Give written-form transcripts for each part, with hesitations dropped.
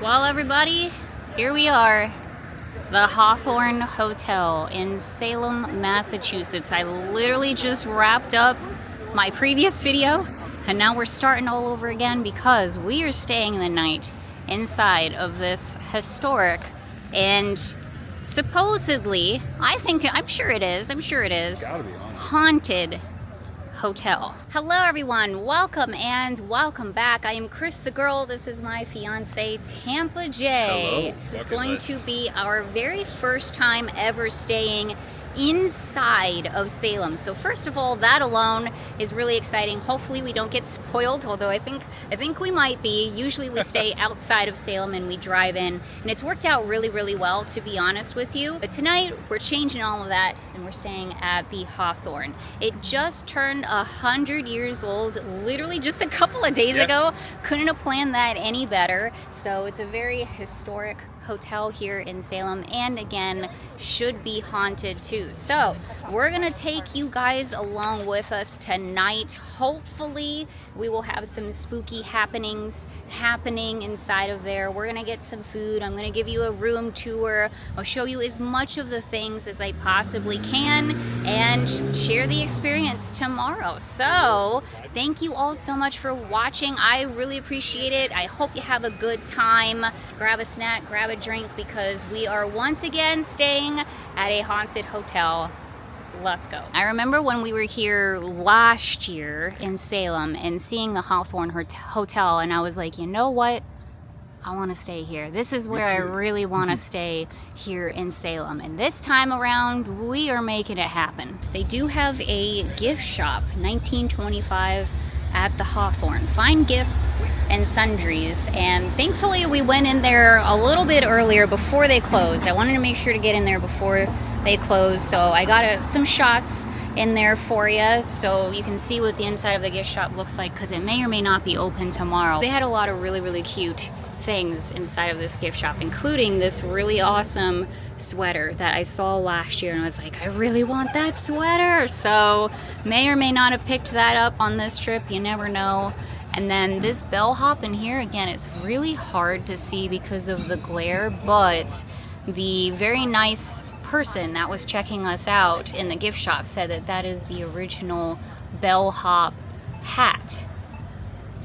Well, everybody, here we are, the Hawthorne Hotel in Salem, Massachusetts. I literally just wrapped up my previous video, and now we're starting all over again because we are staying the night inside of this historic and supposedly, I'm sure it is, haunted hotel. Hello everyone, welcome and welcome back. I am Cris the Girl. This is my fiance Tampa Jay. Hello. This is going to be our very first time ever staying inside of Salem. So first of all, that alone is really exciting. Hopefully we don't get spoiled, although I think we might be. Usually we stay outside of Salem and we drive in, and it's worked out really well, to be honest with you. But tonight we're changing all of that and we're staying at the Hawthorne. It just turned 100 years old literally just a couple of days ago. Couldn't have planned that any better. So it's a very historic hotel here in Salem, and again should be haunted too. So we're gonna take you guys along with us tonight. Hopefully we will have some spooky happenings happening inside of there. We're gonna get some food. I'm gonna give you a room tour. I'll show you as much of the things as I possibly can and share the experience tomorrow. So thank you all so much for watching. I really appreciate it. I hope you have a good time. Grab a snack, grab a drink, because we are once again staying at a haunted hotel. Let's go. I remember when we were here last year in Salem and seeing the Hawthorne Hotel, and I was like, you know what? I want to stay here. This is where I really want to stay here in Salem. And this time around, we are making it happen. They do have a gift shop, 1925 at the Hawthorne. Fine gifts and sundries. And thankfully we went in there a little bit earlier before they closed. I wanted to make sure to get in there before they closed. So I got some shots in there for you so you can see what the inside of the gift shop looks like, because it may or may not be open tomorrow. They had a lot of really cute things inside of this gift shop, including this really awesome sweater that I saw last year, and I was like, I really want that sweater. So may or may not have picked that up on this trip, you never know. And then this bellhop in here, again, it's really hard to see because of the glare, but the very nice person that was checking us out in the gift shop said that that is the original bellhop hat,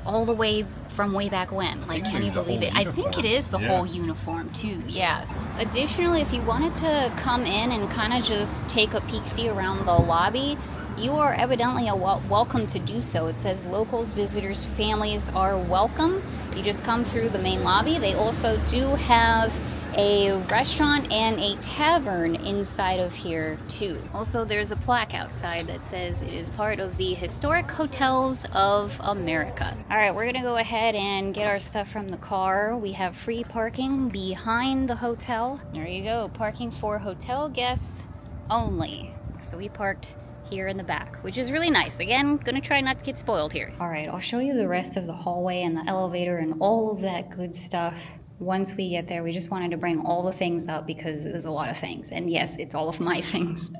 all the way from way back when. Like, can you believe it? I think it is the whole uniform too, yeah. Additionally, if you wanted to come in and kind of just take a peek-see around the lobby, you are evidently welcome to do so. It says locals, visitors, families are welcome. You just come through the main lobby. They also do have a restaurant and a tavern inside of here too. Also, there's a plaque outside that says it is part of the Historic Hotels of America. All right, we're gonna go ahead and get our stuff from the car. We have free parking behind the hotel. There you go, parking for hotel guests only. So we parked here in the back, which is really nice. Again, gonna try not to get spoiled here. All right, I'll show you the rest of the hallway and the elevator and all of that good stuff once we get there. We just wanted to bring all the things up because there's a lot of things. And yes, it's all of my things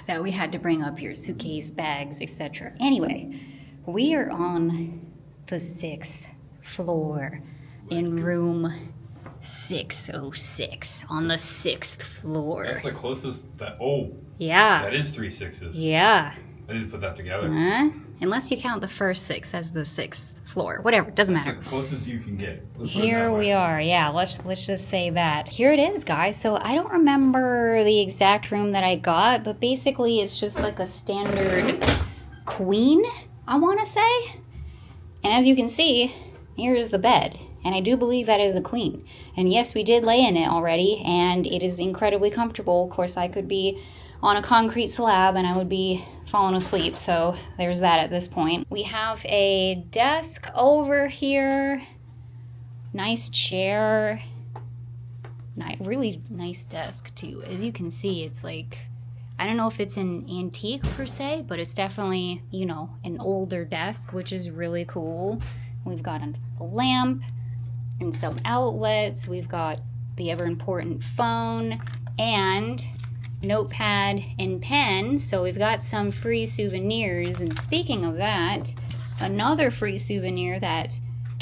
that we had to bring up here, suitcase, bags, etc. Anyway, we are on the 6th floor in room 606 on the 6th floor. That's the closest that, yeah. That is 3 sixes. Yeah. I didn't put that together. Unless you count the first 6 as the 6th floor. Whatever, doesn't matter. That's the closest you can get. Here we are, yeah, let's just say that. Here it is, guys. So I don't remember the exact room that I got, but basically it's just like a standard queen, I want to say. And as you can see, here's the bed. And I do believe that is a queen. And yes, we did lay in it already, and it is incredibly comfortable. Of course, I could be on a concrete slab and I would be falling asleep, so there's that at this point. We have a desk over here, nice chair, really nice desk too. As you can see, it's like, I don't know if it's an antique per se, but it's definitely, you know, an older desk, which is really cool. We've got a lamp and some outlets. We've got the ever important phone and notepad and pen, so we've got some free souvenirs. And speaking of that, another free souvenir that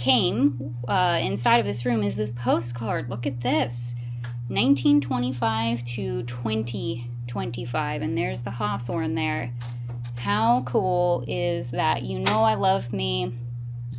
came inside of this room is this postcard. Look at this. 1925 to 2025. And there's the Hawthorne there. How cool is that? You know I love me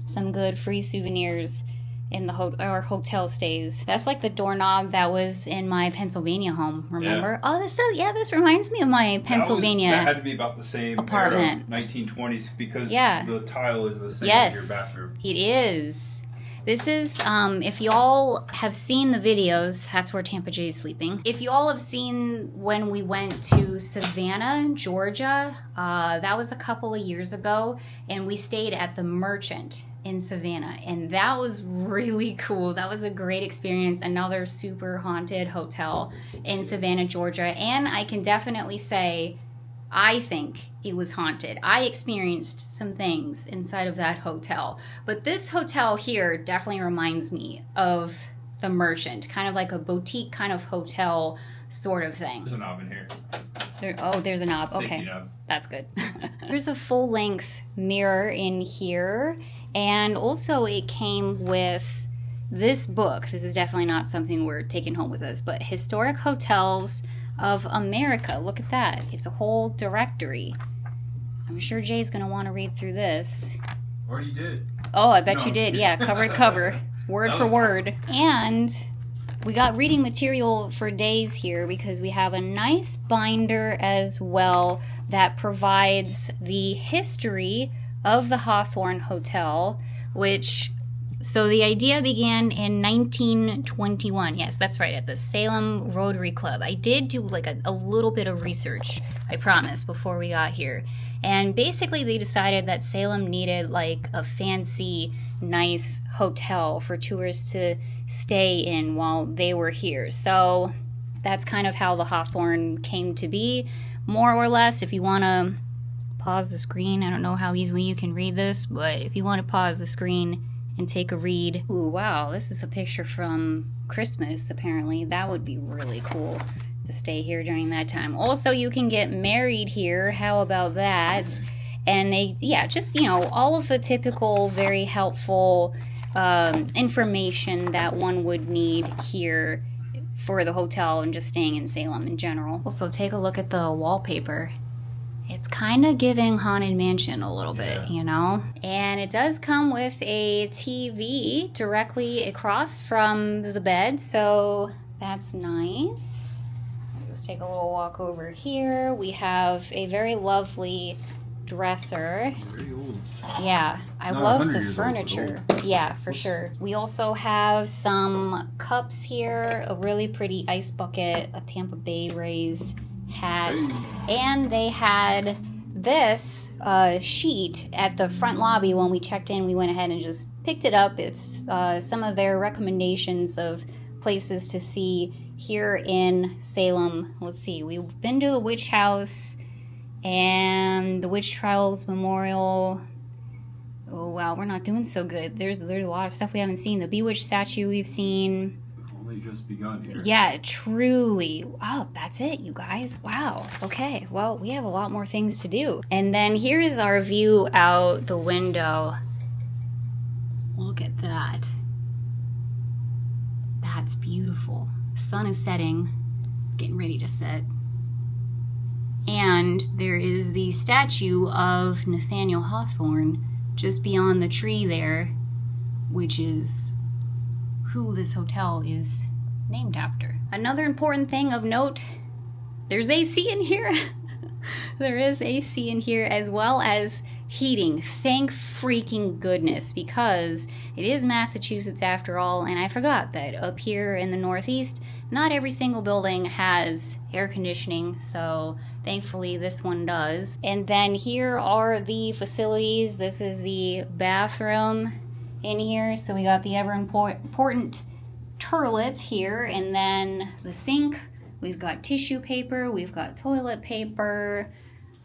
some good free souvenirs in the hotel stays. That's like the doorknob that was in my Pennsylvania home, remember? Yeah. Oh, this reminds me of my Pennsylvania that had to be about the same apartment. Era, 1920s, because the tile is the same as your bathroom. It is. This is, if y'all have seen the videos, that's where Tampa Jay is sleeping. If y'all have seen when we went to Savannah, Georgia, that was a couple of years ago, and we stayed at the Merchant in Savannah, and that was really cool. That was a great experience. Another super haunted hotel in Savannah, Georgia, and I can definitely say I think it was haunted. I experienced some things inside of that hotel, but this hotel here definitely reminds me of the Merchant, kind of like a boutique kind of hotel sort of thing. There's a knob in here. There's a knob. Safety Okay, knob. That's good. There's a full-length mirror in here. And also it came with this book. This is definitely not something we're taking home with us, but Historic Hotels of America. Look at that. It's a whole directory. I'm sure Jay's going to want to read through this. Already did. Oh, I bet you did. Yeah, cover to cover. Word for word. Awesome. And we got reading material for days here because we have a nice binder as well that provides the history of the Hawthorne Hotel, so the idea began in 1921. Yes, that's right, at the Salem Rotary Club. I did do like a little bit of research, I promise, before we got here. And basically they decided that Salem needed like a fancy, nice hotel for tourists to stay in while they were here. So that's kind of how the Hawthorne came to be, more or less. If you want to pause the screen. I don't know how easily you can read this, but if you want to pause the screen and take a read. Ooh, wow, this is a picture from Christmas, apparently. That would be really cool to stay here during that time. Also, you can get married here. How about that? And all of the typical, very helpful information that one would need here for the hotel and just staying in Salem in general. Also, take a look at the wallpaper. It's kind of giving Haunted Mansion a little bit, you know? And it does come with a TV directly across from the bed, so that's nice. I'll just take a little walk over here. We have a very lovely dresser. Very old. Yeah, I love the furniture. Yeah, for sure. We also have some cups here, a really pretty ice bucket, a Tampa Bay Rays hat, and they had this sheet at the front lobby. When we checked in, we went ahead and just picked it up. It's some of their recommendations of places to see here in Salem. Let's see, we've been to the Witch House and the Witch Trials Memorial. Oh wow, we're not doing so good. There's a lot of stuff we haven't seen. The Bewitched statue we've seen. Just begun here. Yeah, truly. Oh, that's it, you guys. Wow. Okay, well, we have a lot more things to do. And then here is our view out the window. Look at that. That's beautiful. The sun is setting. It's getting ready to set. And there is the statue of Nathaniel Hawthorne just beyond the tree there, which is who this hotel is named after. Another important thing of note, there's AC in here. There is AC in here, as well as heating. Thank freaking goodness, because it is Massachusetts after all, and I forgot that up here in the Northeast, not every single building has air conditioning, so thankfully this one does. And then here are the facilities. This is the bathroom in here, so we got the ever important toilet here, and then the sink. We've got tissue paper, we've got toilet paper,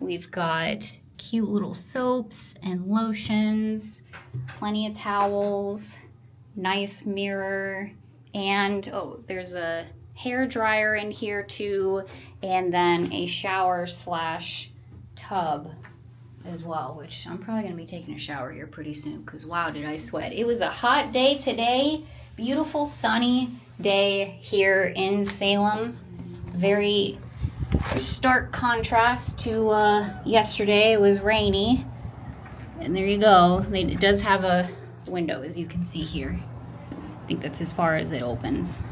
we've got cute little soaps and lotions, plenty of towels, nice mirror, and oh, there's a hair dryer in here too, and then a shower / tub as well, which I'm probably going to be taking a shower here pretty soon because wow, did I sweat. It was a hot day today. Beautiful sunny day here in Salem. Very stark contrast to yesterday. It was rainy. And there you go. It does have a window, as you can see here. I think that's as far as it opens.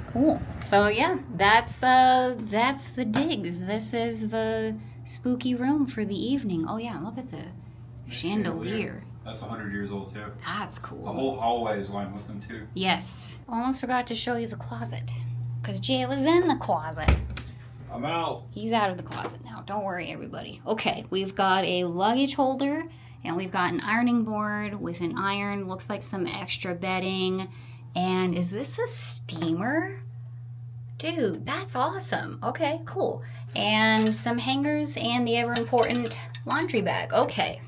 Cool. So yeah, that's the digs. This is the spooky room for the evening. Oh yeah, look at the chandelier. That's 100 years old too. That's cool. The whole hallway is lined with them too. Yes. Almost forgot to show you the closet. Because Jay was in the closet. I'm out. He's out of the closet now. Don't worry, everybody. Okay, we've got a luggage holder. And we've got an ironing board with an iron. Looks like some extra bedding. And is this a steamer? Dude, that's awesome. Okay, cool. And some hangers and the ever important laundry bag. Okay.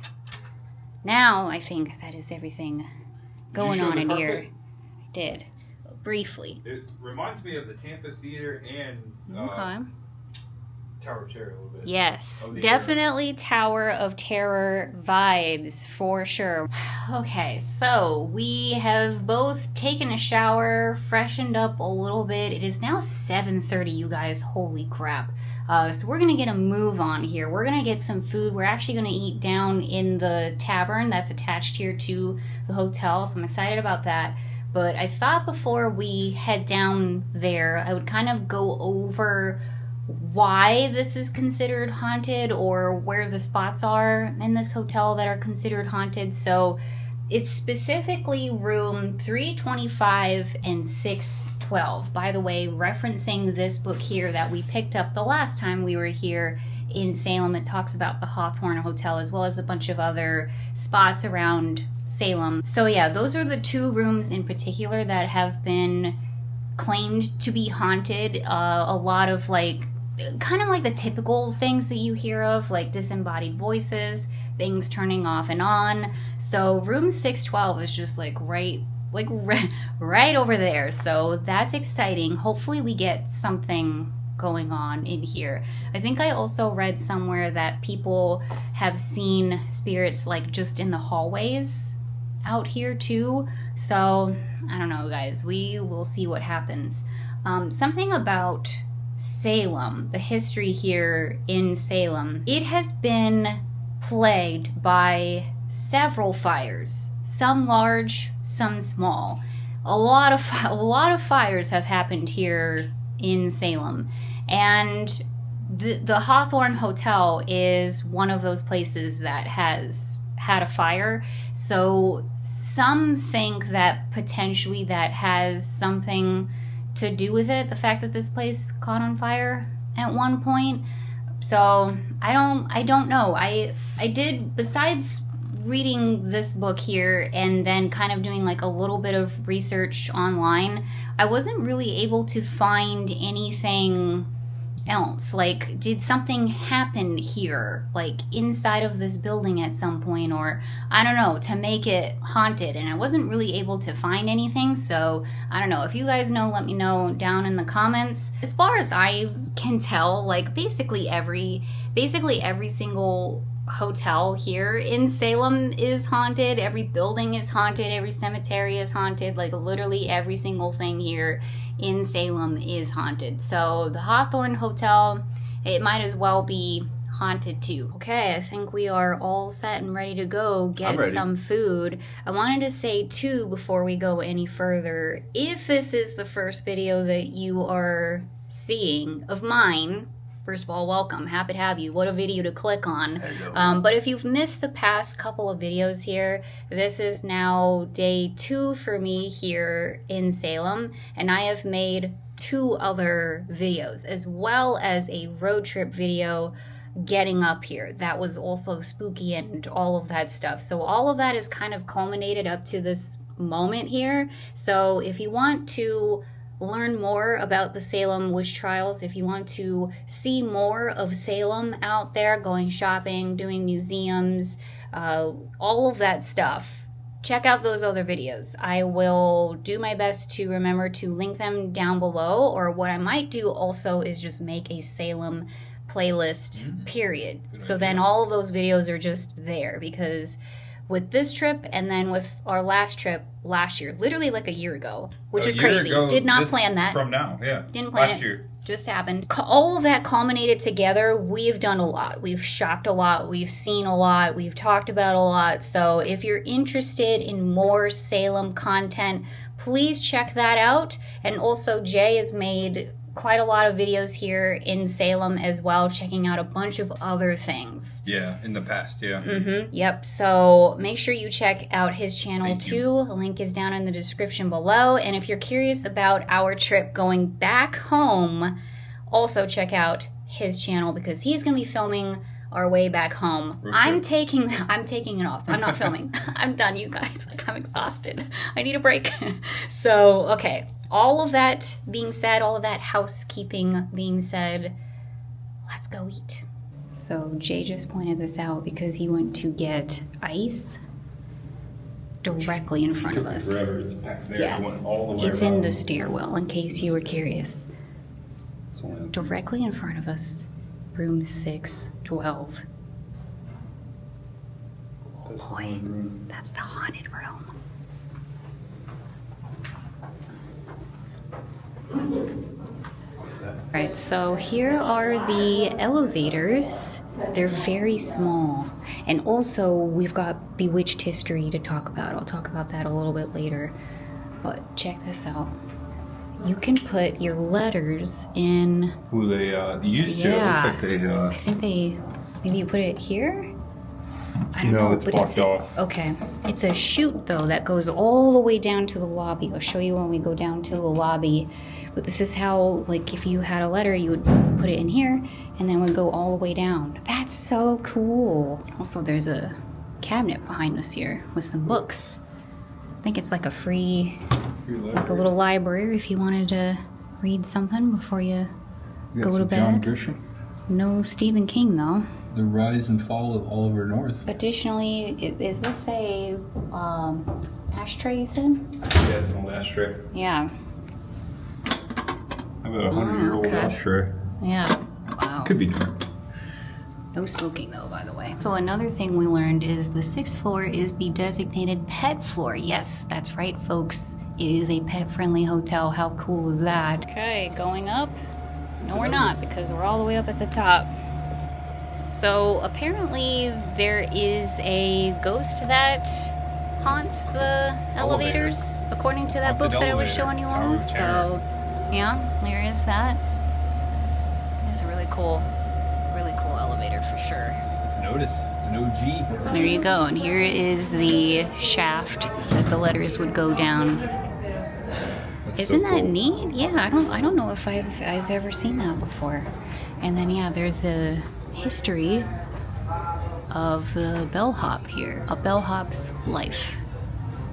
Now I think that is everything going on in here. I did. Briefly. It reminds me of the Tampa Theater and Tower of Terror a little bit. Yes, definitely Tower of Terror vibes for sure. Okay, so we have both taken a shower, freshened up a little bit. It is now 7:30, you guys. Holy crap. So we're going to get a move on here. We're going to get some food. We're actually going to eat down in the tavern that's attached here to the hotel, so I'm excited about that. But I thought before we head down there, I would kind of go over why this is considered haunted or where the spots are in this hotel that are considered haunted. So it's specifically room 325 and 612. By the way, referencing this book here that we picked up the last time we were here in Salem. It talks about the Hawthorne Hotel as well as a bunch of other spots around Salem. So yeah, those are the two rooms in particular that have been claimed to be haunted. A lot of kind of like the typical things that you hear of, like disembodied voices, things turning off and on. So room 612 is just right over there. So that's exciting. Hopefully we get something going on in here. I think I also read somewhere that people have seen spirits just in the hallways out here too. So I don't know, guys. We will see what happens. Something about Salem, the history here in Salem. It has been plagued by several fires, some large, some small. A lot of fires have happened here in Salem, and the Hawthorne Hotel is one of those places that has had a fire. So some think that potentially that has something to do with it, the fact that this place caught on fire at one point. So I don't know. I did, besides reading this book here and then kind of doing a little bit of research online, I wasn't really able to find anything else. Did something happen here, inside of this building at some point, or I don't know, to make it haunted? And I wasn't really able to find anything. So I don't know. If you guys know, let me know down in the comments. As far as I can tell, basically every single hotel here in Salem is haunted. Every building is haunted. Every cemetery is haunted. Literally every single thing here in Salem is haunted. So the Hawthorne Hotel, it might as well be haunted too. Okay, I think we are all set and ready to go get some food. I wanted to say too, before we go any further, if this is the first video that you are seeing of mine, first of all, welcome. Happy to have you. What a video to click on. But if you've missed the past couple of videos here, this is now day 2 for me here in Salem. And I have made 2 other videos, as well as a road trip video getting up here. That was also spooky and all of that stuff. So all of that is kind of culminated up to this moment here. So if you want to learn more about the Salem witch trials, if you want to see more of Salem out there, going shopping, doing museums, all of that stuff, check out those other videos. I will do my best to remember to link them down below, or what I might do also is just make a Salem playlist, period. So then all of those videos are just there, because with this trip and then with our last trip last year, literally like a year ago, which is crazy. Did not plan that. From now, yeah. Didn't plan last it. Year. Just happened. All of that culminated together. We've done a lot. We've shopped a lot. We've seen a lot. We've talked about a lot. So if you're interested in more Salem content, please check that out. And also Jay has made quite a lot of videos here in Salem as well, checking out a bunch of other things. Yeah, in the past, yeah. Yep. So make sure you check out his channel too. The link is down in the description below. And if you're curious about our trip going back home, also check out his channel, because he's going to be filming our way back home. I'm taking it off. I'm not filming. I'm done, you guys. Like, I'm exhausted. I need a break. So, okay. All of that being said, all of that housekeeping being said, let's go eat. So Jay just pointed this out because he went to get ice directly in front of us. Forever. It's back there. Yeah. It went all the way It's around. in the stairwell, in case you were curious. Directly in front of us, room 612. Oh boy, that's the haunted room. Alright, so here are the elevators. They're very small. And also, we've got Bewitched history to talk about. I'll talk about that a little bit later. But check this out. You can put your letters in... Who they used to. Yeah. It looks like they... I think they... Maybe you put it here? I don't No, know. it's but blocked off. Okay. It's a chute, though, that goes all the way down to the lobby. I'll show you when we go down to the lobby. But this is how, like, if you had a letter, you would put it in here, and then would go all the way down. That's so cool. Also, there's a cabinet behind us here with some books. I think it's like a free, like a little library if you wanted to read something before you go to bed. John Grisham. No Stephen King, though. The Rise and Fall of Oliver North. Additionally, is this a ashtray, you said? Yeah, it's an old ashtray. Yeah. How about a 100-year-old ashtray? Yeah. Wow. Could be newer. No smoking, though, by the way. So another thing we learned is the 6th floor is the designated pet floor. Yes, that's right, folks. It is a pet-friendly hotel. How cool is that? Okay, going up. No, we're not, because we're all the way up at the top. So apparently there is a ghost that haunts the elevators, according to that book that I was showing you all. So, yeah, there is that. It's a really cool elevator for sure. It's an Otis. It's an OG. There you go. And here is the shaft that the letters would go down. Isn't that neat? Yeah, I don't know if I've ever seen that before. And then yeah, there's the history of the bellhop here. A bellhop's life.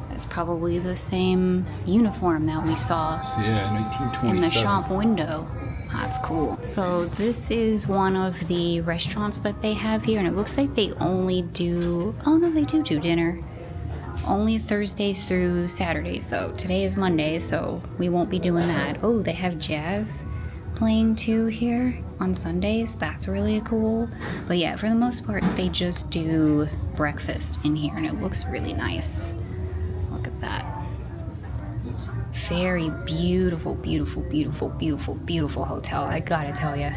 That's probably the same uniform that we saw 1927. in the shop window. That's cool. So this is one of the restaurants that they have here, and it looks like they only do... Oh no, they do dinner. Only Thursdays through Saturdays, though. Today is Monday, so we won't be doing that. Oh, they have jazz playing too here on Sundays. That's really cool. But yeah, for the most part, they just do breakfast in here, and it looks really nice. Look at that. Very beautiful, beautiful, beautiful, beautiful, beautiful hotel, I gotta tell you.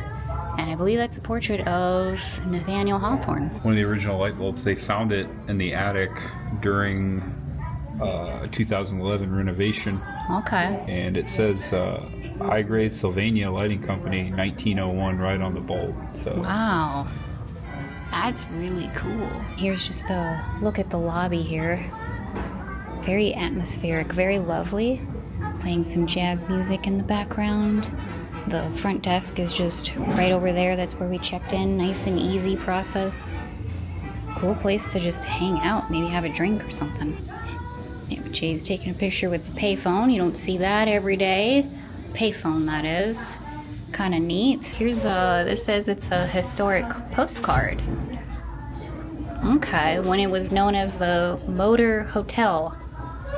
And I believe that's a portrait of Nathaniel Hawthorne. One of the original light bulbs, they found it in the attic during a 2011 renovation. Okay. And it says High Grade Sylvania Lighting Company, 1901, right on the bulb. So Wow. That's really cool. Here's just a look at the lobby here. Very atmospheric, very lovely. Playing some jazz music in the background. The front desk is just right over there. That's where we checked in. Nice and easy process. Cool place to just hang out. Maybe have a drink or something. Yeah, Jay's taking a picture with the payphone. You don't see that every day. Payphone, that is. Kind of neat. Here's this says it's a historic postcard. Okay, when it was known as the Motor Hotel.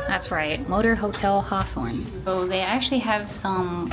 That's right, Motor Hotel Hawthorne. So they actually have some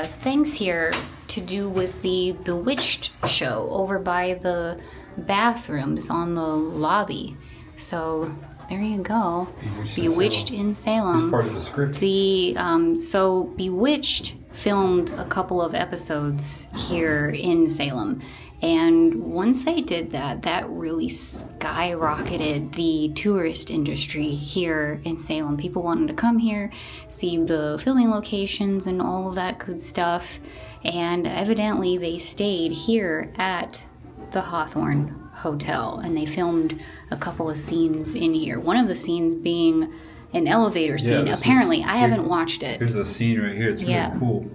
things here to do with the Bewitched show over by the bathrooms on the lobby. So there you go. Bewitched in Salem. It's part of the script. So Bewitched filmed a couple of episodes here in Salem. And once they did that, that really skyrocketed the tourist industry here in Salem. People wanted to come here, see the filming locations and all of that good stuff. And evidently they stayed here at the Hawthorne Hotel, and they filmed a couple of scenes in here. One of the scenes being an elevator scene. Apparently, I haven't watched it. Here's the scene right here. It's really cool.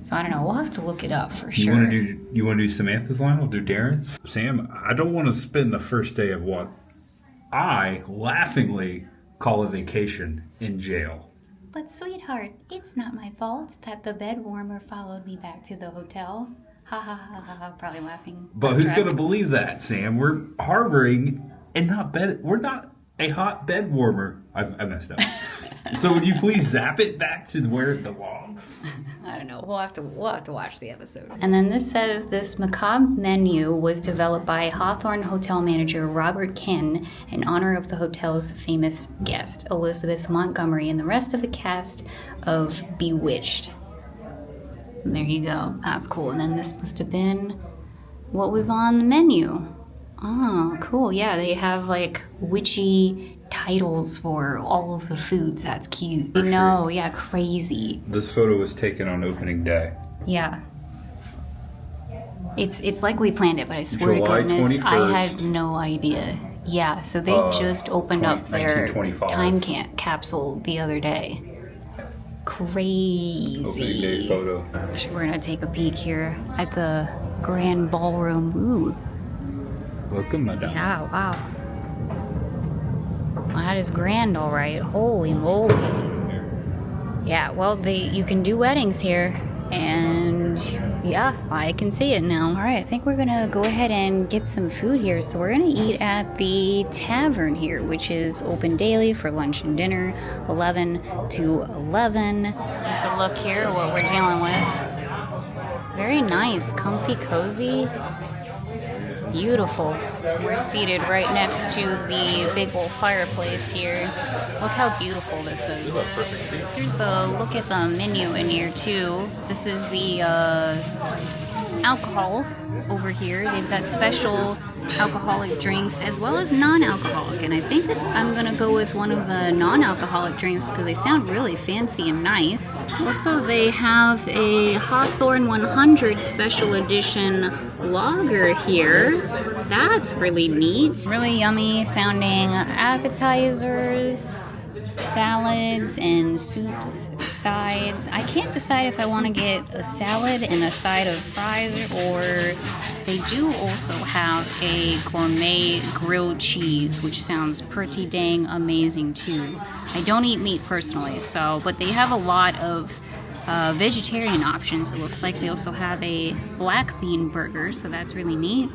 So I don't know. We'll have to look it up for sure. You want to do Samantha's line? We'll do Darren's. Sam, I don't want to spend the first day of what I laughingly call a vacation in jail. But sweetheart, it's not my fault that the bed warmer followed me back to the hotel. Ha ha ha ha ha. Probably laughing. But who's going to believe that, Sam? We're harboring and not bed. We're not a hot bed warmer. I messed up. So would you please zap it back to where it belongs? I don't know. We'll have to watch the episode. And then this says this macabre menu was developed by Hawthorne Hotel manager Robert Ken in honor of the hotel's famous guest, Elizabeth Montgomery, and the rest of the cast of Bewitched. And there you go. That's cool. And then this must have been what was on the menu. Oh, cool. Yeah, they have like witchy titles for all of the foods. That's cute. No, yeah, crazy. This photo was taken on opening day. Yeah. It's like we planned it, but I swear July to goodness, 21st. I had no idea. Yeah, so they just opened up their 1925. time capsule the other day. Crazy. Opening day photo. We're gonna take a peek here at the grand ballroom. Ooh. Welcome, madame. Yeah, wow. Well, that is grand, all right. Holy moly. Yeah, well, you can do weddings here, and yeah, I can see it now. All right, I think we're gonna go ahead and get some food here. So we're gonna eat at the Tavern here, which is open daily for lunch and dinner, 11 to 11. Just a look here, what we're dealing with. Very nice, comfy, cozy. Beautiful. We're seated right next to the big old fireplace here. Look how beautiful this is. Here's a look at the menu in here too. This is the alcohol over here. They've got special alcoholic drinks as well as non-alcoholic, and I think that I'm gonna go with one of the non-alcoholic drinks because they sound really fancy and nice. Also, they have a Hawthorne 100 special edition lager here. That's really neat. Really yummy sounding appetizers, salads and soups, sides. I can't decide if I want to get a salad and a side of fries, or they do also have a gourmet grilled cheese, which sounds pretty dang amazing too. I don't eat meat personally, but they have a lot of vegetarian options. It looks like they also have a black bean burger, so that's really neat.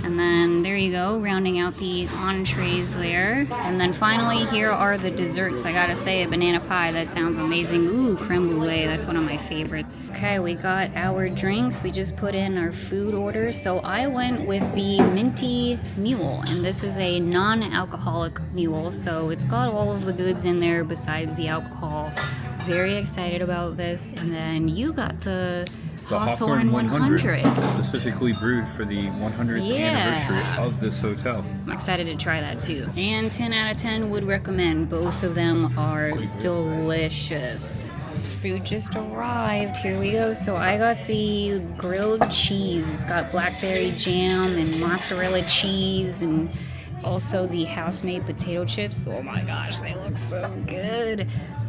And then there you go, rounding out the entrees there. And then finally, here are the desserts. I gotta say, a banana pie, that sounds amazing. Ooh, creme brulee, that's one of my favorites. Okay, we got our drinks. We just put in our food order. So I went with the minty mule, and this is a non-alcoholic mule, so it's got all of the goods in there besides the alcohol. Very excited about this. And then you got the Hawthorne 100. Specifically brewed for the 100th anniversary of this hotel. I'm excited to try that too. And 10 out of 10 would recommend. Both of them are delicious. Food just arrived. Here we go. So I got the grilled cheese. It's got blackberry jam and mozzarella cheese, and also the house-made potato chips. Oh my gosh, they look so good.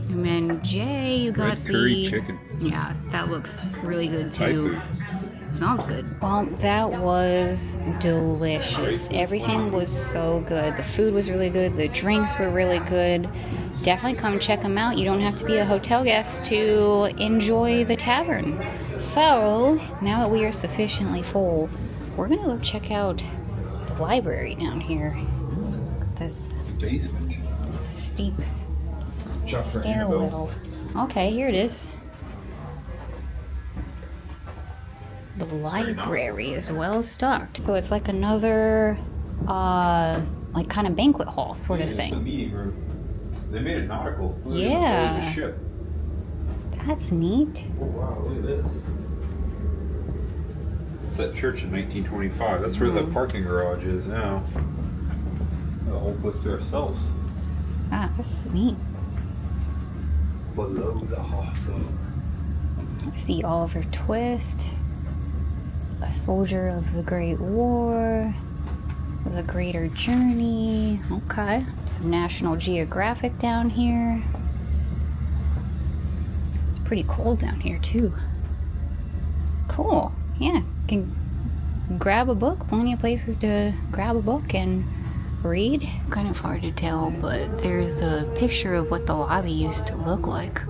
And then Jay, you got the curry chicken. Yeah, that looks really good Thai too. food. Smells good. Well, that was delicious. Everything was so good. The food was really good. The drinks were really good. Definitely come check them out. You don't have to be a hotel guest to enjoy the tavern. So, now that we are sufficiently full, we're going to go check out the library down here. Look at this Basement. steep stairwell. Okay, here it is. The library is well stocked. So it's like another, like kind of banquet hall sort of It's a thing. meeting room. They made it nautical. Look at Yeah. the ship. That's neat. Oh wow, look at this. It's that church in 1925. That's where the parking garage is now. The whole place to ourselves. Ah, that's neat. Below the Hawthorne. I see Oliver Twist, a soldier of the Great War, the Greater Journey. Okay. Some National Geographic down here. It's pretty cold down here too. Cool. Yeah. Can grab a book. Plenty of places to grab a book and read. Kind of hard to tell, but there's a picture of what the lobby used to look like.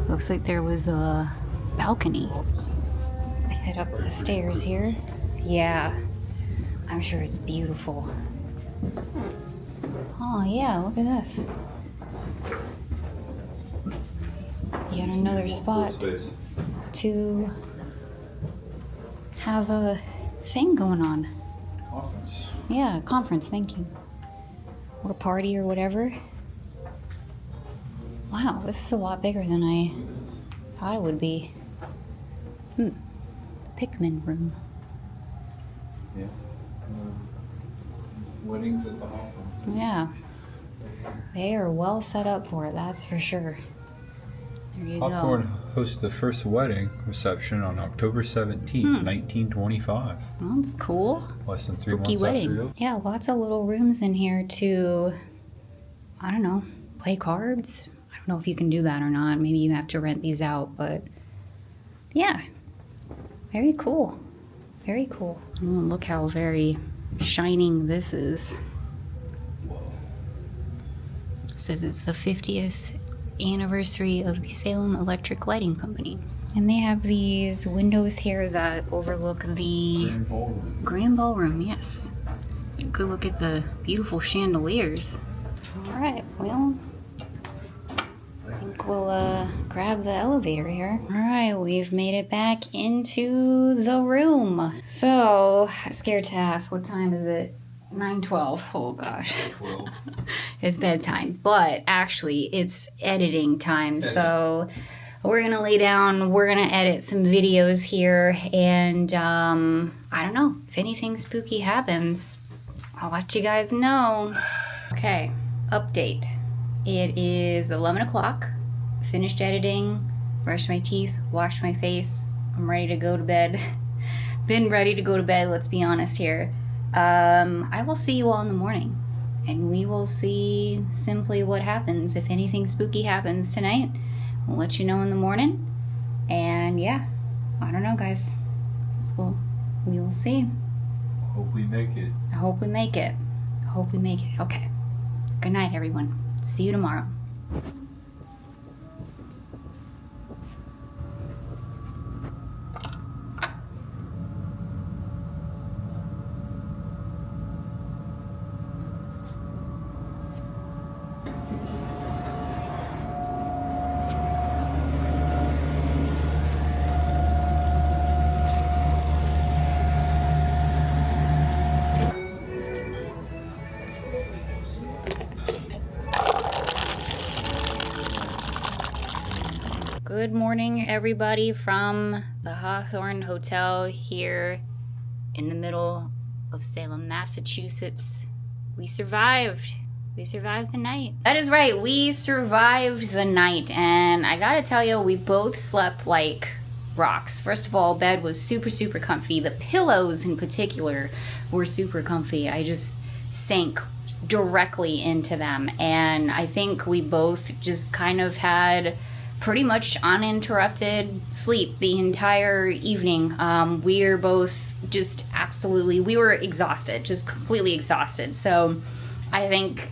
Looks like there was a balcony. Head up the stairs here. Yeah, I'm sure it's beautiful. Oh yeah, look at this. Yet another spot Space. to have a thing going on. Conference. Yeah, a conference, thank you. Or a party or whatever. Wow, this is a lot bigger than I thought it would be. Pickman room. Yeah. Weddings at the Hawthorne. Yeah. They are well set up for it, that's for sure. There you Hawthorne hosted the first wedding reception on October 17th, 1925. go. That's cool. Less than 3 Spooky months wedding. after. Yeah, lots of little rooms in here to, I don't know, play cards. I don't know if you can do that or not. Maybe you have to rent these out, but yeah. Very cool. Very cool. Oh, look how very shining this is. It says it's the 50th anniversary of the Salem Electric Lighting Company. And they have these windows here that overlook the Grand Ballroom, yes. Good look at the beautiful chandeliers. Alright, well, I think we'll grab the elevator here. Alright, we've made it back into the room. So, I'm scared to ask, what time is it? 9:12. Oh gosh. 12. It's bedtime. But actually, it's editing time. So we're gonna lay down, we're gonna edit some videos here, and I don't know. If anything spooky happens, I'll let you guys know. Okay, update. It is 11 o'clock. Finished editing, brushed my teeth, washed my face. I'm ready to go to bed. Been ready to go to bed, let's be honest here. I will see you all in the morning, and we will see simply what happens. If anything spooky happens tonight, we'll let you know in the morning. And yeah, I don't know, guys. We will see. Hope we make it. I hope we make it. I hope we make it. Okay. Good night, everyone. See you tomorrow. Good morning, everybody, from the Hawthorne Hotel here in the middle of Salem, Massachusetts. We survived. We survived the night. That is right, we survived the night, and I gotta tell you, we both slept like rocks. First of all, bed was super, super comfy. The pillows in particular were super comfy. I just sank directly into them, and I think we both just kind of had pretty much uninterrupted sleep the entire evening. We are both just absolutely, we were exhausted, just completely exhausted. So I think,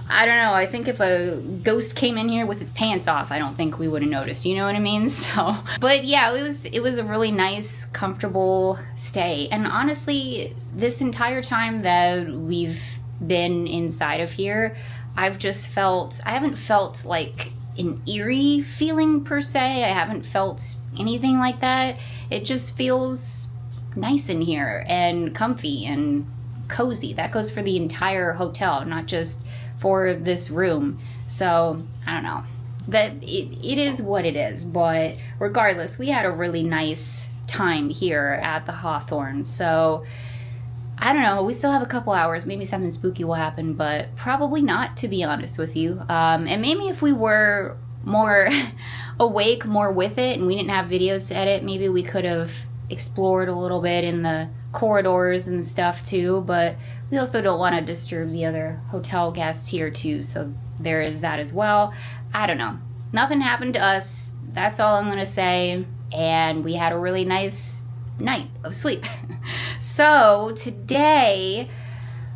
I don't know, I think if a ghost came in here with its pants off, I don't think we would have noticed, you know what I mean? So, but yeah, it was a really nice, comfortable stay. And honestly, this entire time that we've been inside of here, I haven't felt like an eerie feeling per se. I haven't felt anything like that. It just feels nice in here and comfy and cozy. That goes for the entire hotel, not just for this room. So I don't know, that it is what it is, but regardless, we had a really nice time here at the Hawthorne. So I don't know, we still have a couple hours, maybe something spooky will happen, but probably not, to be honest with you. And maybe if we were more awake, more with it, and we didn't have videos to edit, maybe we could have explored a little bit in the corridors and stuff too, but we also don't want to disturb the other hotel guests here too, so there is that as well. I don't know. Nothing happened to us. That's all I'm going to say. And we had a really nice night of sleep. So today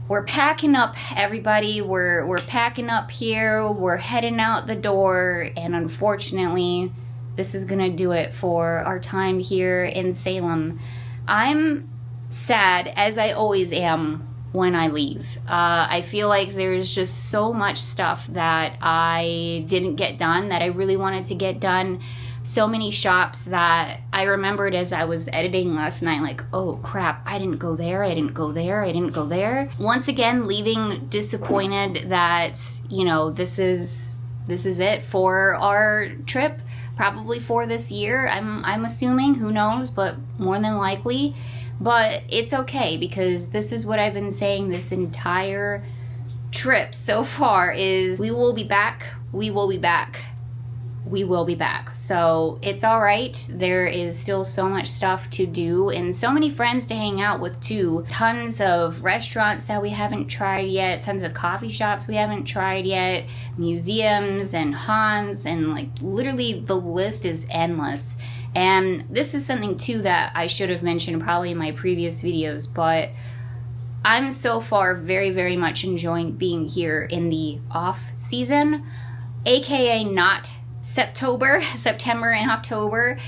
we're packing up, everybody. We're packing up here. We're heading out the door, and unfortunately this is gonna do it for our time here in Salem. I'm sad, as I always am when I leave. I feel like there's just so much stuff that I didn't get done that I really wanted to get done. So many shops that I remembered as I was editing last night, like, oh crap, I didn't go there, I didn't go there, I didn't go there. Once again, leaving disappointed that, you know, this is it for our trip, probably for this year. I'm assuming, who knows, but more than likely. But it's okay, because this is what I've been saying this entire trip so far is we will be back, we will be back. We will be back. So it's all right. There is still so much stuff to do and so many friends to hang out with too. Tons of restaurants that we haven't tried yet, tons of coffee shops we haven't tried yet, museums and haunts, and like literally the list is endless. And this is something too that I should have mentioned probably in my previous videos, but I'm so far very, very much enjoying being here in the off season, aka not September and October,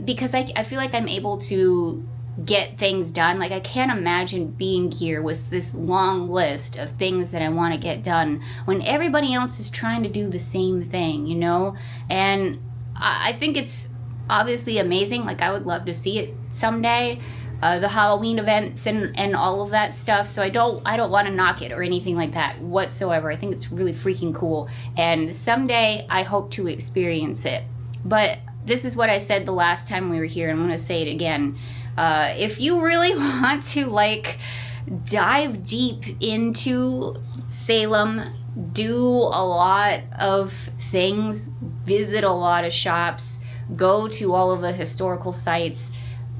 because I feel like I'm able to get things done. Like, I can't imagine being here with this long list of things that I want to get done when everybody else is trying to do the same thing, you know? And I think it's obviously amazing. Like, I would love to see it someday, the Halloween events and all of that stuff. So I don't want to knock it or anything like that whatsoever. I think it's really freaking cool, and someday I hope to experience it. But this is what I said the last time we were here, and I'm going to say it again. If you really want to like dive deep into Salem, do a lot of things, visit a lot of shops, go to all of the historical sites,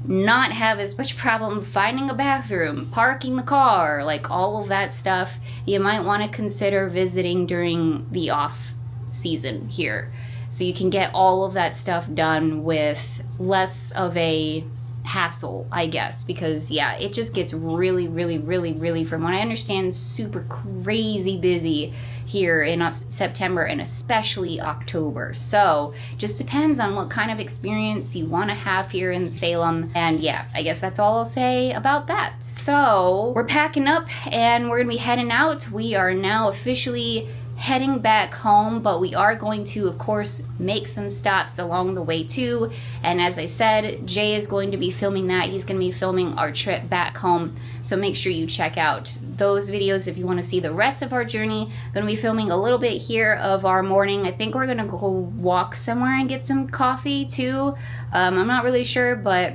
not have as much problem finding a bathroom, parking the car, like all of that stuff, you might want to consider visiting during the off season here, so you can get all of that stuff done with less of a hassle, I guess, because yeah, it just gets really, really, really, really, from what I understand, super crazy busy here in September and especially October. So just depends on what kind of experience you want to have here in Salem. And yeah, I guess that's all I'll say about that. So we're packing up and we're gonna be heading out. We are now officially heading back home, but we are going to, of course, make some stops along the way too. And as I said, Jay is going to be filming that. He's going to be filming our trip back home, so make sure you check out those videos if you want to see the rest of our journey. Going to be filming a little bit here of our morning. I think we're going to go walk somewhere and get some coffee too. I'm not really sure, but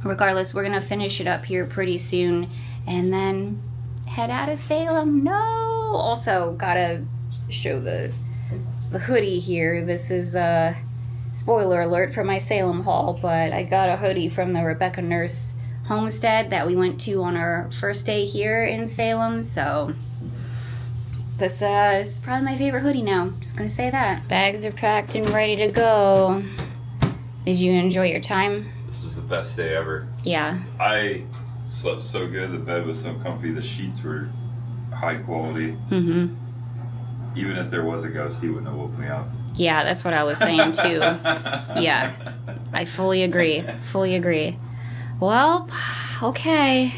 regardless, we're going to finish it up here pretty soon and then head out of Salem. No! Also, gotta show the hoodie here. This is spoiler alert for my Salem haul, but I got a hoodie from the Rebecca Nurse homestead that we went to on our first day here in Salem. So this is probably my favorite hoodie now. Just gonna say that. Bags are packed and ready to go. Did you enjoy your time? This is the best day ever. Yeah. I slept so good. The bed was so comfy. The sheets were high quality. Mm-hmm. Even if there was a ghost, he wouldn't have woke me up. Yeah, that's what I was saying too. Yeah, I fully agree. Fully agree. Well, okay.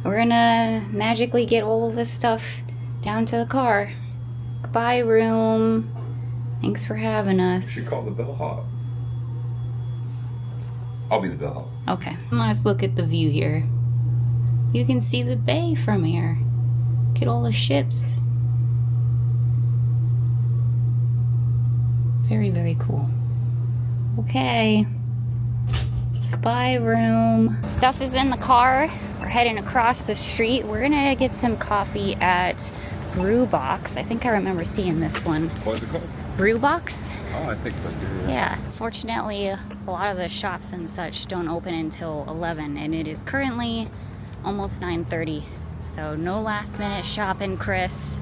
We're gonna magically get all of this stuff down to the car. Goodbye, room. Thanks for having us. Should call the bellhop. I'll be the bellhop. Okay. Let's look at the view here. You can see the bay from here. Look at all the ships. Very, very cool. Okay. Goodbye, room. Stuff is in the car. We're heading across the street. We're gonna get some coffee at Brew Box. I think I remember seeing this one. What's it called? Brew Box? Oh, I think so too. Yeah. Fortunately, a lot of the shops and such don't open until 11, and it is currently almost 9:30. So no last minute shopping, Cris.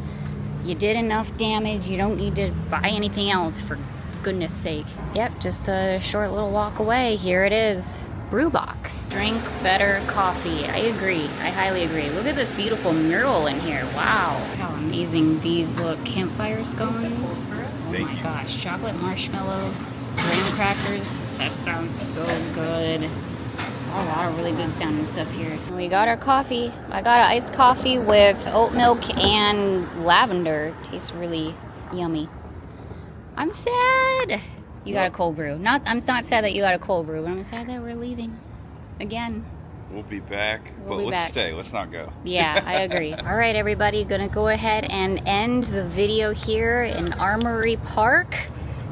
You did enough damage. You don't need to buy anything else, for goodness sake. Yep, just a short little walk away. Here it is. Brew Box. Drink better coffee. I agree. I highly agree. Look at this beautiful mural in here. Wow. How amazing these look. Campfire scones. Oh my gosh. Chocolate marshmallow. Graham crackers. That sounds so good. A lot of really good sounding stuff here. We got our coffee. I got an iced coffee with oat milk and lavender. Tastes really yummy. I'm sad. You got a cold brew. I'm not sad that you got a cold brew, but I'm sad that we're leaving again. We'll be back, We'll but be let's back. stay. Let's not go. Yeah, I agree. All right, everybody, gonna go ahead and end the video here in Armory Park.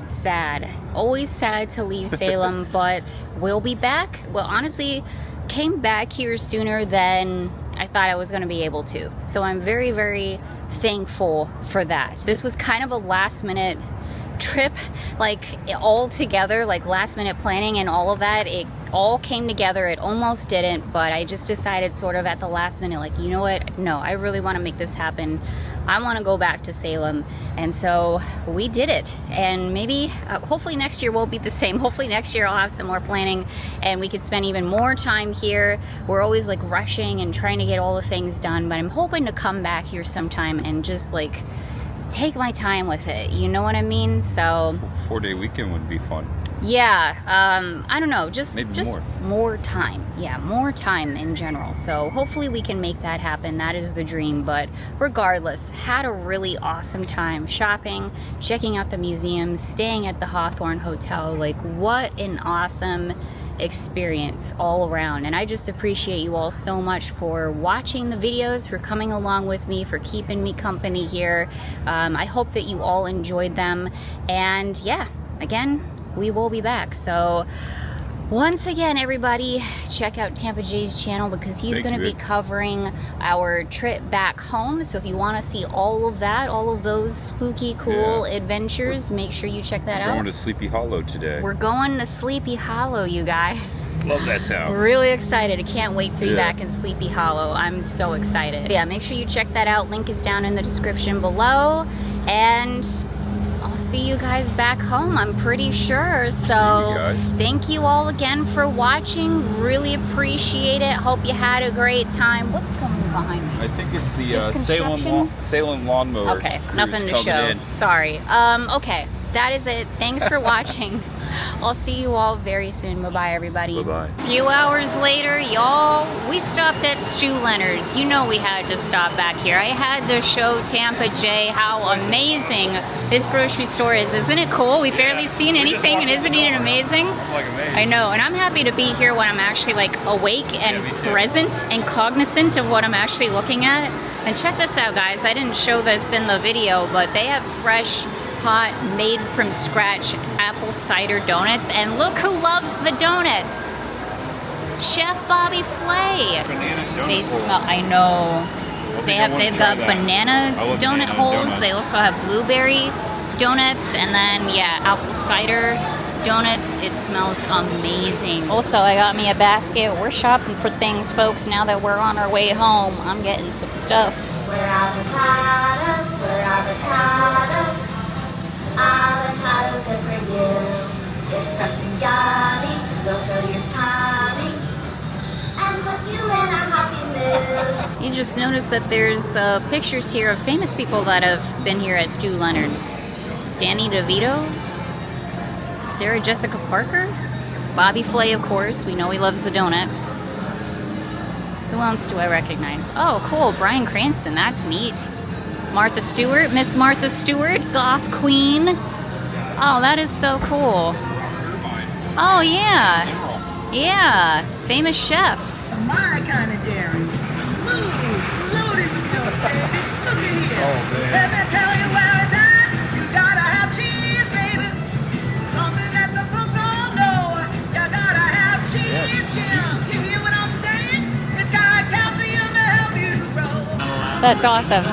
Sad. Always sad to leave Salem, but we'll be back. Well, honestly, came back here sooner than I thought I was gonna be able to. So I'm very, very thankful for that. This was kind of a last minute trip, like all together, like last minute planning and all of that. It all came together. It almost didn't, but I just decided sort of at the last minute, like, you know what, no, I really want to make this happen. I want to go back to Salem, and so we did it. And maybe hopefully next year won't be the same. Hopefully next year I'll have some more planning and we could spend even more time here. We're always like rushing and trying to get all the things done, but I'm hoping to come back here sometime and just like take my time with it, you know what I mean? So 4-day weekend would be fun. yeah, I don't know, just Maybe more time. Yeah, more time in general. So hopefully we can make that happen. That is the dream. But regardless, had a really awesome time shopping, checking out the museums, staying at the Hawthorne Hotel. Like, what an awesome experience all around. And I just appreciate you all so much for watching the videos, for coming along with me, for keeping me company here. I hope that you all enjoyed them, and yeah, again, we will be back. So once again, everybody, check out Tampa Jay's channel because he's going to be covering our trip back home. So if you want to see all of that, all of those spooky, cool adventures, make sure you check that out. We're going to Sleepy Hollow today. We're going to Sleepy Hollow, you guys. Love that sound. Really excited. I can't wait to be back in Sleepy Hollow. I'm so excited. Yeah, make sure you check that out. Link is down in the description below. And I'll see you guys back home, I'm pretty sure. So thank you all again for watching. Really appreciate it. Hope you had a great time. What's coming behind me? I think it's Just the construction? Salem lawnmower. Okay, crews nothing to coming show. in. Sorry. Okay, that is it. Thanks for watching. I'll see you all very soon. Bye-bye, everybody. Bye-bye. A few hours later, y'all, we stopped at Stu Leonard's. You know we had to stop back here. I had to show Tampa Jay how amazing this grocery store is. Isn't it cool? We've barely seen anything, and isn't it amazing? Like amazing. I know, and I'm happy to be here when I'm actually like awake and present and cognizant of what I'm actually looking at. And check this out, guys. I didn't show this in the video, but they have fresh, hot, made from scratch apple cider donuts. And look who loves the donuts. Chef Bobby Flay. Banana donut They holes. smell, I know. They've got banana I love donut banana holes. donuts. They also have blueberry donuts, and then yeah, apple cider donuts. It smells amazing. Also, I got me a basket. We're shopping for things, folks. Now that we're on our way home, I'm getting some stuff. We're avocados, we're avocados. Avocados good for you. It's fresh and yummy, will fill your tummy and put you in a happy mood. You just noticed that there's pictures here of famous people that have been here at Stu Leonard's. Danny DeVito, Sarah Jessica Parker, Bobby Flay, of course. We know he loves the donuts. Who else do I recognize? Oh, cool, Bryan Cranston. That's neat. Martha Stewart, Miss Martha Stewart, goth queen. Oh, that is so cool. Oh, yeah. Yeah. Famous chefs. My kind of dairy. Smooth, loaded with milk, baby. Look at here. Oh, man. Let me tell you where it's at. You gotta have cheese, baby. Something that the folks all know. You gotta have cheese, Jim. You hear what I'm saying? It's got calcium to help you grow. That's awesome.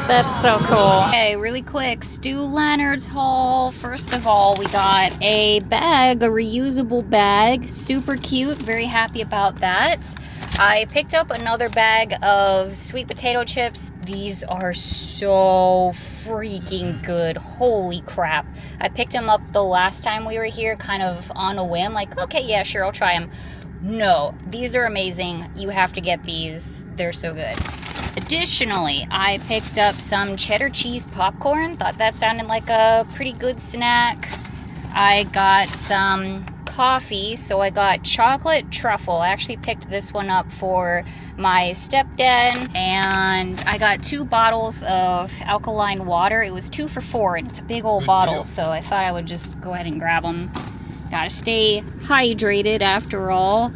That's so cool. Okay, really quick, Stu Leonard's haul. First of all, we got a bag, a reusable bag. Super cute, very happy about that. I picked up another bag of sweet potato chips. These are so freaking good. Holy crap. I picked them up the last time we were here kind of on a whim. Like, okay, yeah, sure, I'll try them. No, these are amazing. You have to get these. They're so good. Additionally, I picked up some cheddar cheese popcorn. Thought that sounded like a pretty good snack. I got some coffee, so I got chocolate truffle. I actually picked this one up for my stepdad, and I got 2 bottles of alkaline water. It was 2 for $4, and it's a big old bottle, so I thought I would just go ahead and grab them. Gotta stay hydrated after all.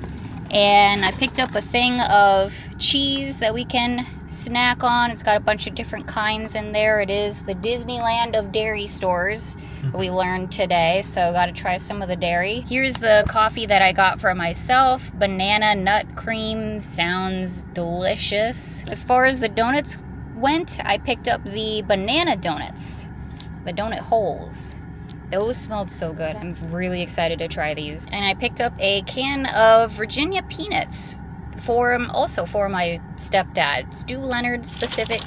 And I picked up a thing of cheese that we can snack on. It's got a bunch of different kinds in there. It is the Disneyland of dairy stores, we learned today, so got to try some of the dairy. Here's the coffee that I got for myself. Banana nut cream sounds delicious. As far as the donuts went, I picked up the banana donuts, the donut holes. Those smelled so good. I'm really excited to try these. And I picked up a can of Virginia peanuts also for my stepdad. Stu Leonard specific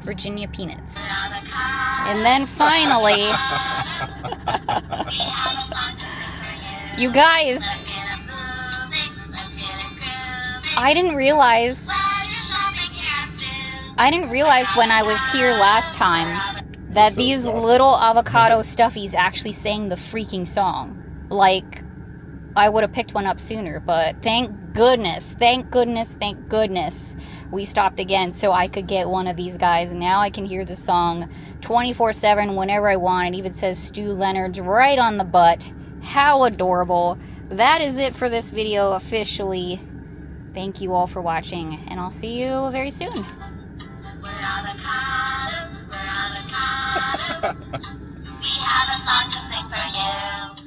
Virginia peanuts. And then finally, you guys, I didn't realize when I was here last time that these little avocado stuffies actually sang the freaking song. Like, I would have picked one up sooner, but thank goodness, we stopped again so I could get one of these guys. And now I can hear the song 24/7 whenever I want. It even says Stu Leonard's right on the butt. How adorable. That is it for this video officially. Thank you all for watching, and I'll see you very soon. We're avocado. We have a song to sing for you.